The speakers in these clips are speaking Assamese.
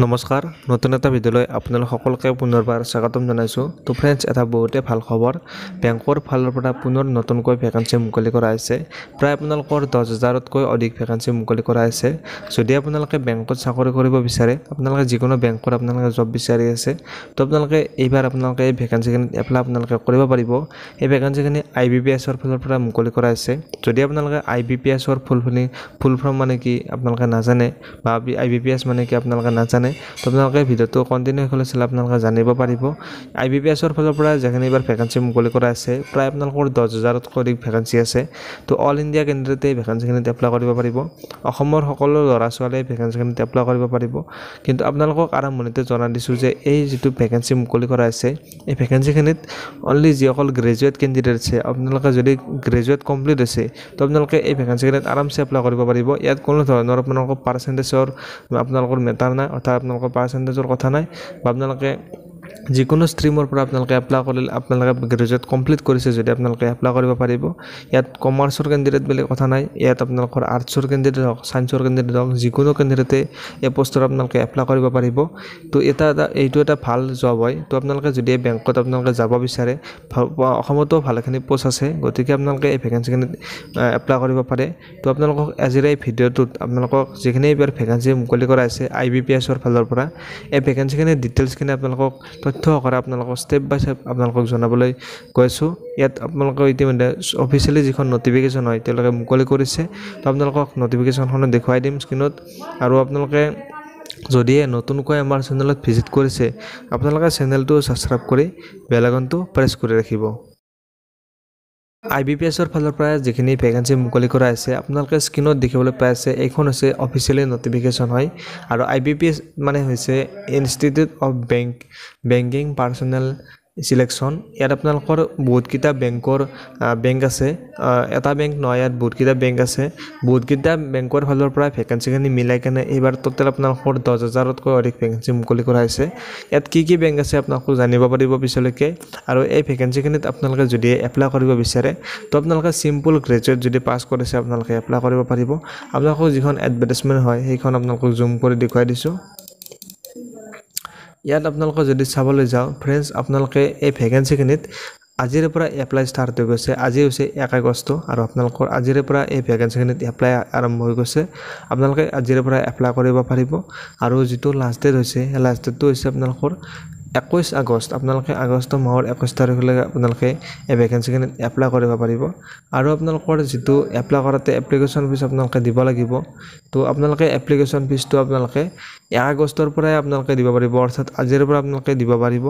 নমস্কাৰ নতুন এটা ভিডিঅ'লৈ আপোনালোক সকলোকে পুনৰবাৰ স্বাগতম জনাইছোঁ তো ফ্ৰেণ্ডছ এটা বহুতে ভাল খবৰ বেংকৰ ফালৰ পৰা পুনৰ নতুনকৈ ভেকেন্সি মুকলি কৰা হৈছে প্ৰায় আপোনালোকৰ 10,000তকৈ অধিক ভেকেন্সি মুকলি কৰা হৈছে যদি আপোনালোকে বেংকত চাকৰি কৰিব বিচাৰে আপোনালোকে যিকোনো বেংকৰ আপোনালোকে জব বিচাৰি আছে তো আপোনালোকে এইবাৰ আপোনালোকে এই ভেকেন্সিখিনি এপ্লাই আপোনালোকে কৰিব পাৰিব এই ভেকেন্সিখিনি IBPSৰ ফালৰ পৰা মুকলি কৰা হৈছে যদি আপোনালোকে IBPSৰ ফুল ফৰ্ম মানে কি আপোনালোকে নাজানে বা IBPS মানে কি আপোনালোকে নাজানে তো আপোনালোকে ভিডিঅ'টো কন্টিনিউ কৰি চালে আপোনালোকে জানিব পাৰিব IBPSৰ ফালৰ পৰা যেখানে এবাৰ ভেকেন্সি মুকলি কৰা আছে প্ৰায় আপোনালোকৰ 10,000তকৈ অধিক ভেকেন্সি আছে তো অল ইণ্ডিয়া কেন্দ্ৰতে ভেকেন্সিখিনি এপ্লাই কৰিব পাৰিব অসমৰ সকলো ল'ৰা ছোৱালীয়ে ভেকেন্সিখিনি এপ্লাই কৰিব পাৰিব কিন্তু আপোনালোকক আৰম্ভণিতে জনাই দিছোঁ যে এই যেটো ভেকেন্সি মুকলি কৰা আছে এই ভেকেন্সিখিনিত অনলি যিসকল গ্ৰেজুৱেট কেণ্ডিডেট আছে আপোনালোকে যদি গ্ৰেজুৱেট কমপ্লিট আছে তো আপোনালোকে এই ভেকেন্সিখিনিত আৰামছে এপ্লাই কৰিব পাৰিব ইয়াত কোনো ধৰণৰ আপোনালোকৰ পাৰ্চেন্টেজৰ আপোনালোকৰ মেটাৰ নাই অৰ্থাৎ আপোনালোকৰ পাৰ্চেন্টেজৰ কথা নাই বা আপোনালোকে যিকোনো ষ্ট্ৰীমৰ পৰা আপোনালোকে এপ্লাই কৰিলে আপোনালোকে গ্ৰেজুৱেট কমপ্লিট কৰিছে যদি আপোনালোকে এপ্লাই কৰিব পাৰিব ইয়াত কমাৰ্চৰ কেণ্ডিডেট বুলি কথা নাই ইয়াত আপোনালোকৰ আৰ্টছৰ কেণ্ডিডেট হওক সায়েন্সৰ কেণ্ডিডেট হওক যিকোনো কেণ্ডিডেটে এই পোষ্টৰ আপোনালোকে এপ্লাই কৰিব পাৰিব তো এইটো এটা ভাল জব হয় তো আপোনালোকে যদি বেংকত আপোনালোকে যাব বিচাৰে অসমতো ভালেখিনি পোষ্ট আছে গতিকে আপোনালোকে এই ভেকেন্সিখিনি এপ্লাই কৰিব পাৰে তো আপোনালোকক আজিৰ এই ভিডিঅ'টোত আপোনালোকক যিখিনি এইবাৰ ভেকেন্সি মুকলি কৰা আছে IBPSৰ ফালৰ পৰা এই ভেকেন্সিখিনি ডিটেইলছখিনি আপোনালোকক তথ্য আকাৰে আপোনালোকক স্টেপ বাই স্টেপ আপোনালোকক জনাবলৈ গৈছোঁ ইয়াত আপোনালোকক ইতিমধ্যে অফিচিয়েলি যিখন নটিফিকেশ্যন হয় তেওঁলোকে মুকলি কৰিছে তো আপোনালোকক নটিফিকেশ্যনখন দেখুৱাই দিম স্ক্ৰীনত আৰু আপোনালোকে যদি নতুনকৈ আমাৰ চেনেলত ভিজিট কৰিছে আপোনালোকে চেনেলটো সাবস্ক্ৰাইব কৰি বেল আইকনটো প্ৰেছ কৰি ৰাখিব IBPSৰ ফালৰ পৰা যিখিনি ভেকেন্সি মুকলি কৰা আছে আপোনালোকে স্ক্ৰীনত দেখিবলৈ পাই আছে এইখন হৈছে অফিচিয়েলি নটিফিকেশ্যন হয় আৰু IBPS মানে হৈছে institute of banking personal selection ইয়াত আপোনালোকৰ বহুতকিটা বেংক আছে এটা বেংক নহয় ইয়াত বহুতকিটা বেংক আছে বহুতকিটা বেংকৰ ফালৰ পৰা ভেকেন্সিখিনি মিলাই কেনে এইবাৰ টোটেল আপোনালোকৰ 10,000তকৈ অধিক ভেকেন্সি মুকলি কৰা হৈছে ইয়াত কি বেংক আছে আপোনালোকে জানিব পাৰিব পিছলৈকে আৰু এই ভেকেন্সিখিনিত আপোনালোকে যদি এপ্লাই কৰিব বিচাৰে তো আপোনালোকে সিম্পল গ্ৰেজুৱেট যদি পাছ কৰিছে আপোনালোকে এপ্লাই কৰিব পাৰিব আপোনালোকৰ যিখন এডভাৰটাইজমেন্ট হয় সেইখন আপোনালোকক জুম কৰি দেখুৱাই দিছোঁ ইয়াত আপোনালোকে যদি চাবলৈ যাও ফ্ৰেন্ডছ আপোনালোকে এই ভেকেন্সিখিনিত আজিৰ পৰা এপ্লাই ষ্টাৰ্ট হৈ গৈছে আজি হৈছে 1 আগষ্ট আৰু আপোনালোকৰ আজিৰ পৰা এই ভেকেন্সিখিনিত এপ্লাই আৰম্ভ হৈ গৈছে আপোনালোকে আজিৰ পৰা এপ্লাই কৰিব পাৰিব আৰু যেটো লাষ্ট ডেট হৈছে লাষ্ট ডেটটো হৈছে আপোনালোকৰ 21 আগষ্ট আপোনালোকে আগষ্ট মাহৰ 21 তাৰিখলৈকে আপোনালোকে এই ভেকেন্সিখিনিত এপ্লাই কৰিব পাৰিব আৰু আপোনালোকৰ যেটো এপ্লাই কৰাতে এপ্লিকেশ্যন ফিজ আপোনালোকে দিব লাগিব তো আপোনালোকে এপ্লিকেশ্যন ফিজটো আপোনালোকে 1 আগষ্টৰ পৰাই আপোনালোকে দিব পাৰিব অৰ্থাৎ আজিৰ পৰা আপোনালোকে দিব পাৰিব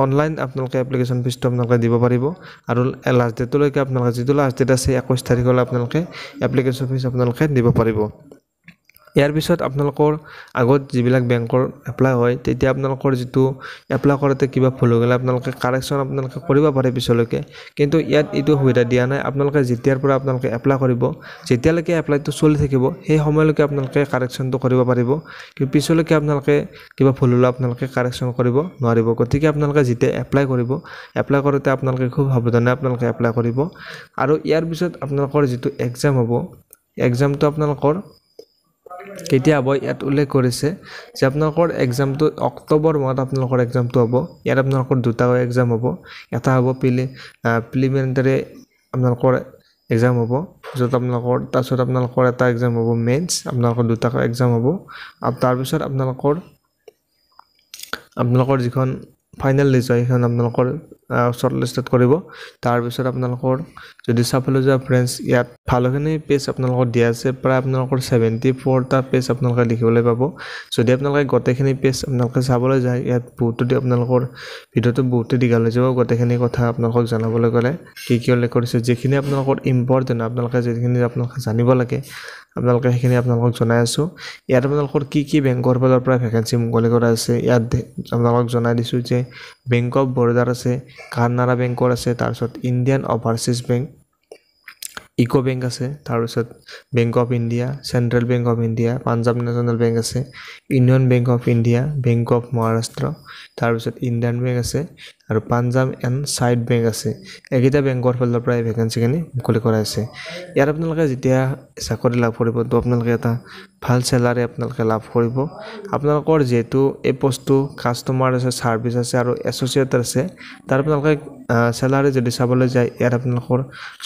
অনলাইন আপোনালোকে এপ্লিকেশ্যন ফিজটো আপোনালোকে দিব পাৰিব আৰু লাষ্ট ডেটলৈকে আপোনালোকে যেটো লাষ্ট ডেট আছে 21 তাৰিখলৈ আপোনালোকে এপ্লিকেশ্যন ফিজ আপোনালোকে দিব পাৰিব ইয়াৰ পিছত আপোনালোকৰ আগত যিবিলাক বেংকৰ এপ্লাই হয় তেতিয়া আপোনালোকৰ যেটো এপ্লাই কৰতে কিবা ভুল হৈ গলে আপোনালোকে কাৰেকচন আপোনালোকে কৰিব পাৰে পিছলৈকে কিন্তু ইয়াত ইটো সুবিধা দিয়া নাই আপোনালোকে যেতিয়াৰ পৰা আপোনালোকে এপ্লাই কৰিব যেতিয়ালৈকে এপ্লাইটো চলি থাকিব সেই সময়লৈকে আপোনালোকে কাৰেকচনটো কৰিব পাৰিব কিন্তু পিছলৈকে আপোনালোকে কিবা ভুল হলে আপোনালোকে কাৰেকচন কৰিব নোৱাৰিব গতিকে আপোনালোকে যেতিয়া এপ্লাই কৰিব এপ্লাই কৰতে আপোনালোকে খুব সাৱধানে আপোনালোকে এপ্লাই কৰিব আৰু ইয়াৰ পিছত আপোনালোকৰ যেটো এক্সাম হ'ব এক্সামটো আপোনালোকৰ কেতিয়া হ'ব ইয়াত উল্লেখ কৰিছে যে আপোনালোকৰ এক্সামটো অক্টোবৰ মাহত আপোনালোকৰ এক্সামটো হ'ব ইয়াত আপোনালোকৰ দুটা এক্সাম হ'ব এটা হ'ব প্ৰিলিমিনাৰী আপোনালোকৰ এক্সাম হ'ব যত আপোনালোকৰ তাৰপিছত আপোনালোকৰ এটা এক্সাম হ'ব মেইনছ আপোনালোকৰ দুটা এক্সাম হ'ব আৰু তাৰ পিছত আপোনালোকৰ যিখন ফাইনেল লিষ্ট হয় সেইখন আপোনালোকৰ শৰ্ট লিস্টেড কৰিব তাৰ পিছত আপোনালোকৰ যদি চাবলৈ যোৱা ফ্ৰেন্ডছ ইয়াত ভালখিনি পেজ আপোনালোকৰ দিয়া আছে প্ৰায় আপোনালোকৰ 74টা পেজ আপোনালোকে দেখিবলৈ পাব যদি আপোনালোকে গোটেইখিনি পেজ আপোনালোকে চাবলৈ যায় ইয়াত বহুতটি আপোনালোকৰ ভিডিঅ'টো বহুতটি দীঘল হৈ যাব গোটেইখিনি কথা আপোনালোকক জনাবলৈ গলে কি উল্লেখ কৰিছে যিখিনি আপোনালোকৰ ইম্পৰ্টেন্ট আপোনালোকে যিখিনি আপোনালোকে জানিব লাগে আপোনালোকে সেইখিনি আপোনালোকক জনাই আছো ইয়াত আপোনালোকৰ কি বেংকৰ ফালৰ পৰা ভেকেন্সি মুকলি কৰা আছে ইয়াত আপোনালোকক জনাই দিছো যে বেংক অফ বৰোদাৰ আছে কানাড়া বেংকৰ আছে তাৰপিছত Indian Overseas Bank UCO Bank আছে তাৰপিছত Bank of India Central Bank of India Punjab National Bank আছে Union Bank of India Bank of Maharashtra তাৰপিছত ইণ্ডিয়ান বেংক আছে আৰু পাঞ্জাব এণ্ড চাইড বেংক আছে এইকেইটা বেংকৰ ফালৰ পৰা ভেকেঞ্চিখিনি মুকলি কৰা হৈছে ইয়াত আপোনালোকে যেতিয়া চাকৰি লাভ কৰিব তো আপোনালোকে এটা ভাল চেলাৰী আপোনালোকে লাভ কৰিব আপোনালোকৰ যেহেতু এই পোষ্টটো কাষ্টমাৰ আছে সাৰ্ভিস আছে আৰু এছ'চিয়েট আছে তাৰ আপোনালোকে চেলাৰী যদি চাবলৈ যায় ইয়াত আপোনালোকৰ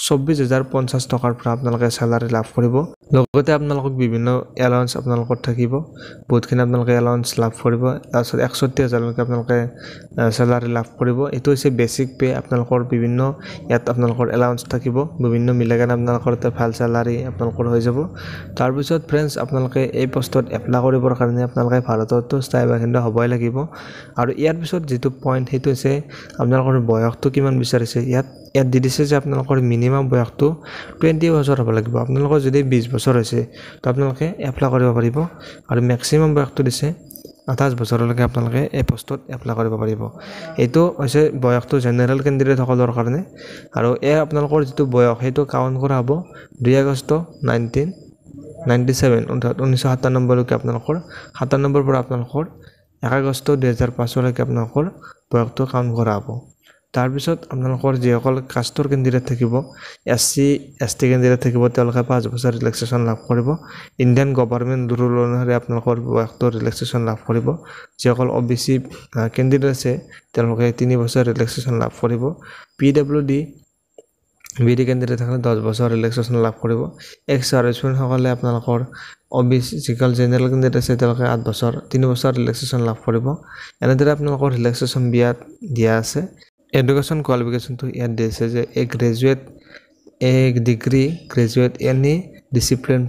24050 টকাৰ পৰা আপোনালোকে চেলাৰী লাভ কৰিব লগতে আপোনালোকক বিভিন্ন এলাউন্স আপোনালোকৰ থাকিব বহুতখিনি আপোনালোকে এলাউন্স লাভ কৰিব তাৰপিছত 61000 লৈকে আপোনালোকে চেলাৰী লাভ কৰিব এটো হৈছে বেসিক পে আপোনালোকৰ বিভিন্ন ইয়াত আপোনালোকৰ এলাউন্স থাকিব বিভিন্ন মিলাগান আপোনালোকৰ ভাল চেলাৰী আপোনালোকৰ হৈ যাব তাৰ পিছত ফ্ৰেন্ডছ আপোনালোকে এই পোষ্টত এপ্লাই কৰিবৰ কাৰণে আপোনালোকে ভাৰততো স্থায়ী বাসিন্দা হ'বই লাগিব আৰু ইয়াৰ পিছত যেটো পইণ্ট হেতু হৈছে আপোনালোকৰ বয়সটো কিমান বিচাৰিছে ইয়াত দি দিছে যে আপোনালোকৰ মিনিমাম বয়সটো 20 বছৰ হ'ব লাগিব আপোনালোকৰ যদি 20 বছৰ হৈছে তো আপোনালোকে এপ্লাই কৰিব পাৰিব আৰু ম্যাক্সিমাম বয়সটো দিছে 28 বছৰলৈকে আপোনালোকে এই পোষ্টত এপ্লাই কৰিব পাৰিব এটো হৈছে বয়সটো জেনাৰেল কেণ্ডিডেট সকলৰ কাৰণে আৰু আপোনালোকৰ যেটো বয়স হেতু কাউন্ট কৰা হ'ব 2 আগষ্ট 1997 1997 লৈকে আপোনালোকৰ 97 পৰা আপোনালোকৰ 1 আগষ্ট 2005 লৈকে আপোনালোকৰ বয়সটো কাউন্ট কৰা হ'ব তাৰ পিছত আপোনালোকৰ যেসকল কাষ্টৰ কেণ্ডিডেট থাকিব এসসি এসটি কেণ্ডিডেট থাকিব তেওঁলোকে 5 বছৰ ৰিলেক্সেশন লাভ কৰিব ইণ্ডিয়ান গভৰ্ণমেণ্ট ৰুল অনুসৰি আপোনালোকৰ বয়সটো ৰিলেক্সেশন লাভ কৰিব যেসকল ওবিসি কেণ্ডিডেট আছে তেওঁলোকে 3 বছৰ ৰিলেক্সেশন লাভ কৰিব পিডব্লিউডি বিডি কেণ্ডিডেট থাকিলে 10 বছৰ ৰিলেক্সেশন লাভ কৰিব এক্স সাৰ্ভিসমেন সকলে আপোনালোকৰ ওবিসি যিকল জেনাৰেল কেণ্ডিডেট আছে তেওঁলোকে 8 বছৰ 3 বছৰ ৰিলেক্সেশন লাভ কৰিব এনেদৰে আপোনালোকৰ ৰিলেক্সেশন বিয়াত দিয়া আছে Education qualification to add this as a graduate a degree graduate any discipline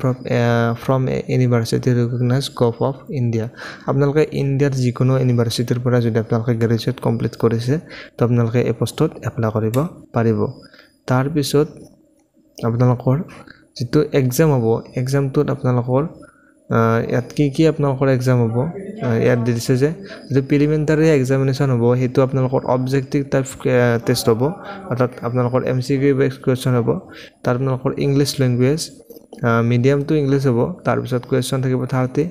from a university recognized scope of India আপোনালোকে ইন্ডিয়াৰ যিকোনো ইউনিভাৰ্সিটিৰ পৰা যদি আপোনালোকে গ্ৰেজুৱেট কমপ্লিট কৰিছে তো আপোনালোকে এই পোষ্টত এপ্লাই কৰিব পাৰিব তাৰ পিছত আপোনালোকৰ যেটো এক্সাম হ'ব এক্সামটোত আপোনালোকৰ ইয়াত কি আপোনালোকৰ এক্সাম হ'ব ইয়াত দিছে যে প্ৰিলিমিনাৰী এক্সামিনেশ্যন হ'ব হেতু আপোনালোকৰ অবজেক্টিভ টাইপ টেষ্ট হ'ব অৰ্থাৎ আপোনালোকৰ এমসিকিউ বেসড কোৱেশ্চন হ'ব তাৰ আপোনালোকৰ English language medium to English হ'ব তাৰ পিছত কোৱেশ্চন থাকিব 30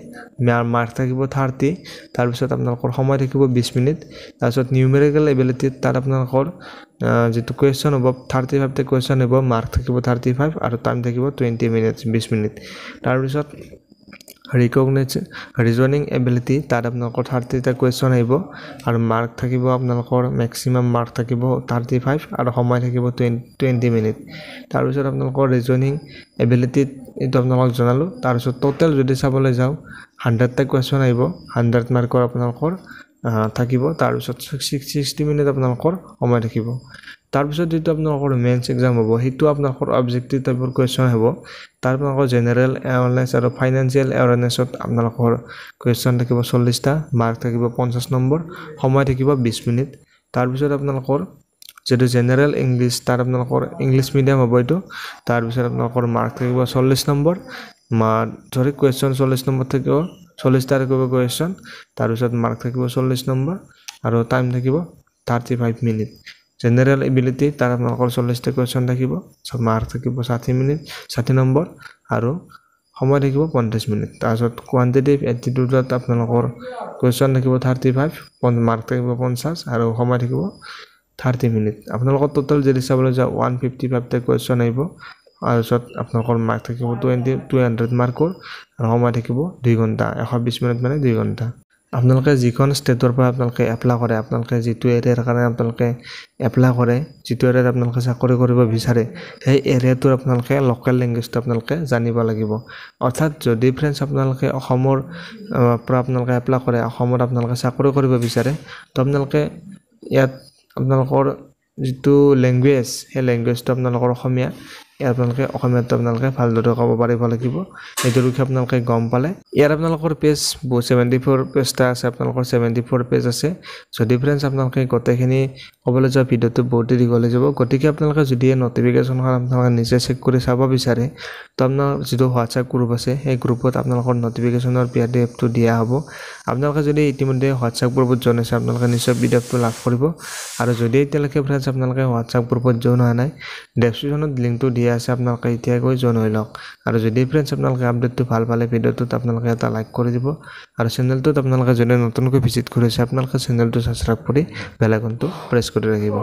মাৰ্ক থাকিব 30 তাৰ পিছত আপোনালোকৰ সময় থাকিব 20 মিনিট তাৰ পিছত নিউমেৰিকেল এবিলিটি তাৰ আপোনালোকৰ যেটো কোৱেশ্চন হ'ব 35 তে কোৱেশ্চন হ'ব মাৰ্ক থাকিব 35 আৰু টাইম থাকিব 20 মিনিট 20 মিনিট তাৰ পিছত ৰিজনিং এবিলিটি তাত আপোনালোকৰ 30 টা কোৱেশ্চন আহিব আৰু মাৰ্ক থাকিব আপোনালোকৰ ম্যাক্সিমাম মাৰ্ক থাকিব 35 আৰু সময় থাকিব 20 মিনিট তাৰ পিছত আপোনালোকৰ ৰিজনিং এবিলিটি এটো আপোনালোকক জনালো তাৰ পিছত টোটাল যদি চাবলৈ যাও 100 টা কোৱেশ্চন আহিব 100 মাৰ্কৰ আপোনালোকৰ থাকিব তাৰ পিছত 60 মিনিট আপোনালোকৰ সময় থাকিব তাৰ পিছত যেটো আপোনালোকৰ মেইনছ এক্সাম হ'ব হেতু আপোনালোকৰ অবজেক্টিভ টাইপৰ কোৱেশ্চন হ'ব তাৰ আপোনালোকৰ জেনাৰেল এৱাৰনেছ আৰু ফাইনান্সিয়েল এৱাৰনেছত আপোনালোকৰ কোৱেশ্চন থাকিব 40 টা মাৰ্ক থাকিব 50 নম্বৰ সময় থাকিব 20 মিনিট তাৰ পিছত আপোনালোকৰ যেটো জেনাৰেল ইংলিশ তাৰ আপোনালোকৰ ইংলিশ মিডিয়াম হ'ব এটো তাৰ পিছত আপোনালোকৰ মাৰ্ক থাকিব 40 নম্বৰ ধৰি কোৱেশ্চন 40 নম্বৰ থাকিব 40 টা থাকিব কোৱেশ্চন তাৰ পিছত মাৰ্ক থাকিব 40 নম্বৰ আৰু টাইম থাকিব 35 মিনিট জেনাৰেল এবিলিটি তাৰ আপোনালোকৰ 40 টা কোৱেশ্চন থাকিব সব মাৰ্ক থাকিব 60 মিনিট 60 নম্বৰ আৰু সময় থাকিব 50 মিনিট তাৰপিছত কোৱান্টিটেটিভ এটিটিউডত আপোনালোকৰ কোৱেশ্চন থাকিব 35 মাৰ্ক থাকিব 50 আৰু সময় থাকিব 30 মিনিট আপোনালোকৰ টোটাল যদি চাবলৈ যাও 155 টা কোৱেশ্চন আহিব আৰু সত আপোনালোকৰ মাৰ্ক থাকিব 200 মাৰ্কৰ আৰু সময় থাকিব 2 ঘণ্টা 120 মিনিট মানে 2 ঘণ্টা আপোনালোকে যিখন ষ্টেটৰ পৰা আপোনালোকে এপ্লাই কৰে আপোনালোকে যেটো এৰিয়াৰ কাৰণে আপোনালোকে এপ্লাই কৰে যেটো এৰিয়াত আপোনালোকে চাকৰি কৰিব বিচাৰে সেই এৰিয়াটোৰ আপোনালোকে লোকেল ল্যাঙ্গুৱেজটো আপোনালোকে জানিব লাগিব অৰ্থাৎ যদি ফ্ৰেন্ডছ আপোনালোকে অসমৰ পৰা আপোনালোকে এপ্লাই কৰে অসমত আপোনালোকে চাকৰি কৰিব বিচাৰে তো আপোনালোকে ইয়াত আপোনালোকৰ যেটো ল্যাঙ্গুৱেজ সেই ল্যাঙ্গুৱেজটো আপোনালোকৰ অসমীয়া ইয়াৰ আপোনালোকে অসমীয়াটো আপোনালোকে ভালদৰে ক'ব পাৰিব লাগিব এটো ৰূপে আপোনালোকে গম পালে ইয়াৰ আপোনালোকৰ পেজ 74 পেজটা আছে আপোনালোকৰ 74 পেজ আছে যদি ফ্ৰেন্ডছ আপোনালোকে গটেখিনি ক'বলৈ যোৱা ভিডিওটো বহুত দীঘলে যাব গতিকে আপোনালোকে যদি নটিফিকেশনখন আপোনালোকে নিজে চেক কৰি চাব বিচাৰে তো আপোনাৰ যেটো WhatsApp গ্ৰুপ আছে সেই গ্ৰুপত আপোনালোকৰ নটিফিকেশনৰ পিডিএফটো দিয়া হ'ব আপোনালোকে যদি ইতিমধ্যে WhatsApp গ্ৰুপত জইন হৈছে আপোনালোকে নিশ্চয় পিডিএফটো লাভ কৰিব আৰু যদি এতিয়ালৈকে ফ্ৰেন্ডছ আপোনালোকে WhatsApp গ্ৰুপত জইন হোৱা নাই ডেসক্ৰিপচনত লিংকটো দিয়া দিয়া আছে আপোনালোকে এতিয়াই গৈ জইন হৈ লওক আৰু যদি ফ্ৰেণ্ডছ আপোনালোকে আপডেটটো ভাল পালে ভিডিঅ'টোত আপোনালোকে এটা লাইক কৰি দিব আৰু চেনেলটোত আপোনালোকে যদি নতুনকৈ ভিজিট কৰিছে আপোনালোকে চেনেলটো সাবস্ক্ৰাইব কৰি বেল আইকনটো প্ৰেছ কৰি ৰাখিব